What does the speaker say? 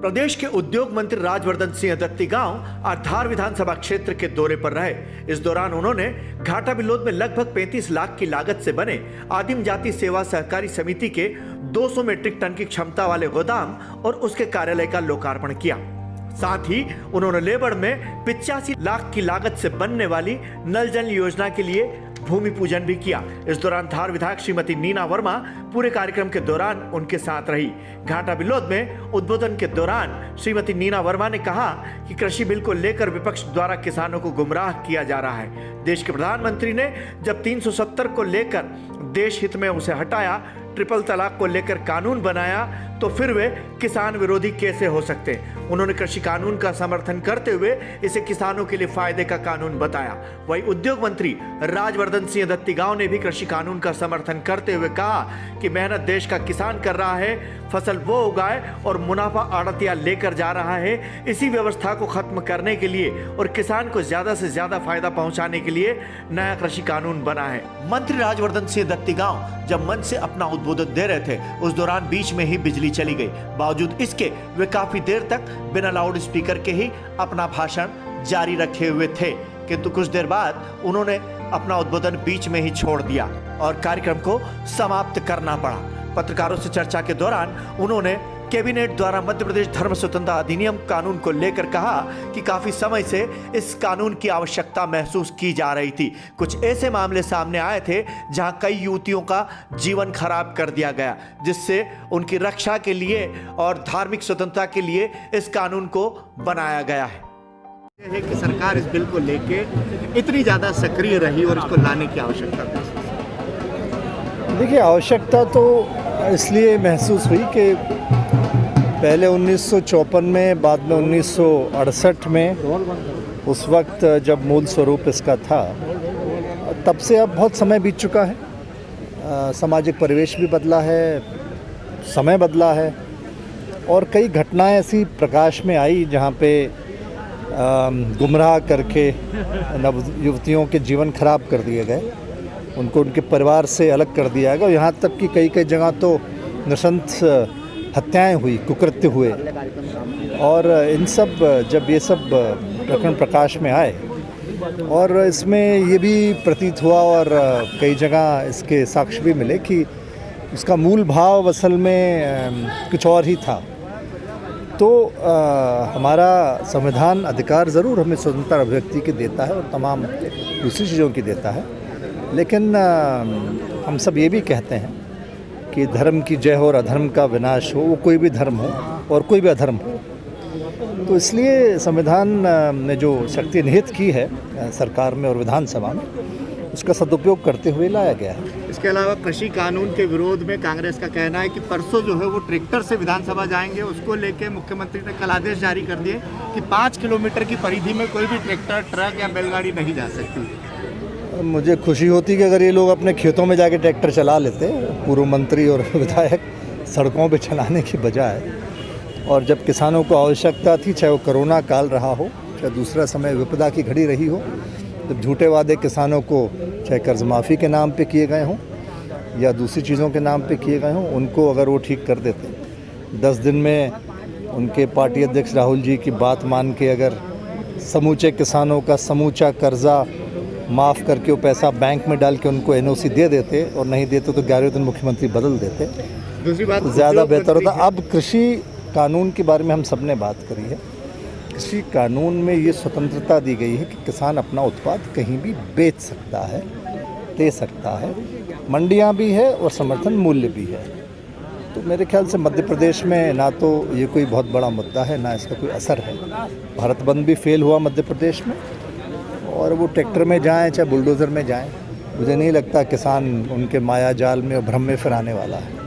प्रदेश के उद्योग मंत्री राजवर्धन सिंह दत्तीगांव आज धार विधानसभा क्षेत्र के दौरे पर रहे। इस दौरान उन्होंने घाटा बिलोद में लगभग 35 लाख की लागत से बने आदिम जाति सेवा सहकारी समिति के 200 मीट्रिक टन की क्षमता वाले गोदाम और उसके कार्यालय का लोकार्पण किया। साथ ही उन्होंने लेबड़ में 85 लाख की लागत से बनने वाली नल जल योजना के लिए भूमि पूजन भी किया। इस दौरान धार विधायक श्रीमती नीना वर्मा पूरे कार्यक्रम के दौरान उनके साथ रही। घाटा बिलोद में उद्बोधन के दौरान श्रीमती नीना वर्मा ने कहा कि कृषि बिल को लेकर विपक्ष द्वारा किसानों को गुमराह किया जा रहा है। देश के प्रधानमंत्री ने जब 370 को लेकर देश हित में उसे हटाया, ट्रिपल तलाक को लेकर कानून बनाया, तो फिर वे किसान विरोधी कैसे हो सकते? उन्होंने कृषि कानून का समर्थन करते हुए इसे किसानों के लिए फायदे का कानून बताया। वहीं उद्योग मंत्री राजवर्धन सिंह दत्तीगांव ने भी कृषि कानून का समर्थन करते हुए कहा कि मेहनत देश का किसान कर रहा है, फसल वो उगाए और मुनाफा आड़तिया लेकर जा रहा है। इसी व्यवस्था को खत्म करने के लिए और किसान को ज्यादा से ज्यादा फायदा पहुंचाने के लिए नया कृषि कानून बना है। मंत्री राजवर्धन सिंह दत्तीगांव जब मंच से अपना उद्बोधन दे रहे थे, उस दौरान बीच में ही बिजली चली गई। बावजूद इसके वे काफी देर तक बिना लाउड स्पीकर के ही अपना भाषण जारी रखे हुए थे, किंतु कुछ देर बाद उन्होंने अपना उद्बोधन बीच में ही छोड़ दिया और कार्यक्रम को समाप्त करना पड़ा। पत्रकारों से चर्चा के दौरान उन्होंने कैबिनेट द्वारा मध्य प्रदेश धर्म स्वतंत्रता अधिनियम कानून को लेकर कहा कि काफी समय से इस कानून की आवश्यकता महसूस की जा रही थी। कुछ ऐसे मामले सामने आए थे जहां कई युवतियों का जीवन खराब कर दिया गया, जिससे उनकी रक्षा के लिए और धार्मिक स्वतंत्रता के लिए इस कानून को बनाया गया है कि सरकार इस बिल को लेके इतनी ज्यादा सक्रिय रही और इसको लाने की आवश्यकता थी। देखिए, आवश्यकता तो इसलिए महसूस हुई कि पहले 1954 में, बाद में 1968 में, उस वक्त जब मूल स्वरूप इसका था, तब से अब बहुत समय बीत चुका है। सामाजिक परिवेश भी बदला है, समय बदला है और कई घटनाएं ऐसी प्रकाश में आई जहां पे गुमराह करके नव युवतियों के जीवन खराब कर दिए गए, उनको उनके परिवार से अलग कर दिया गया। यहाँ तक कि कई जगह तो नृशंस हत्याएं हुई, कुकृत्य हुए। और इन सब जब ये सब प्रकरण प्रकाश में आए और इसमें ये भी प्रतीत हुआ और कई जगह इसके साक्ष्य भी मिले कि उसका मूल भाव असल में कुछ और ही था। तो हमारा संविधान अधिकार ज़रूर हमें स्वतंत्रता अभिव्यक्ति के देता है और तमाम दूसरी चीज़ों की देता है, लेकिन हम सब ये भी कहते हैं कि धर्म की जय हो और अधर्म का विनाश हो, वो कोई भी धर्म हो और कोई भी अधर्म हो। तो इसलिए संविधान ने जो शक्ति निहित की है सरकार में और विधानसभा में, उसका सदुपयोग करते हुए लाया गया है। इसके अलावा कृषि कानून के विरोध में कांग्रेस का कहना है कि परसों जो है वो ट्रैक्टर से विधानसभा जाएंगे। उसको लेके मुख्यमंत्री ने कल आदेश जारी कर दिए कि 5 किलोमीटर की परिधि में कोई भी ट्रैक्टर, ट्रक या बैलगाड़ी नहीं जा सकती। मुझे खुशी होती कि अगर ये लोग अपने खेतों में जाके ट्रैक्टर चला लेते, पूर्व मंत्री और विधायक सड़कों पे चलाने की बजाय। और जब किसानों को आवश्यकता थी, चाहे वो कोरोना काल रहा हो, चाहे दूसरा समय विपदा की घड़ी रही हो, जब झूठे वादे किसानों को चाहे कर्ज माफ़ी के नाम पे किए गए हों या दूसरी चीज़ों के नाम पे किए गए हों, उनको अगर वो ठीक कर देते, 10 दिन में उनके पार्टी अध्यक्ष राहुल जी की बात मान के अगर समूचे किसानों का समूचा कर्जा माफ़ करके वो पैसा बैंक में डाल के उनको एनओसी दे देते और नहीं देते तो 11वें दिन मुख्यमंत्री बदल देते, दूसरी बात ज़्यादा बेहतर होता। अब कृषि कानून के बारे में हम सब ने बात करी है। कृषि कानून में ये स्वतंत्रता दी गई है कि किसान अपना उत्पाद कहीं भी बेच सकता है, दे सकता है, मंडियाँ भी है और समर्थन मूल्य भी है। तो मेरे ख्याल से मध्य प्रदेश में ना तो ये कोई बहुत बड़ा मुद्दा है, ना इसका कोई असर है। भारत बंद भी फेल हुआ मध्य प्रदेश में, और वो ट्रैक्टर में जाएं चाहे बुलडोज़र में जाएं, मुझे नहीं लगता किसान उनके माया जाल में और भ्रम में फिर आने वाला है।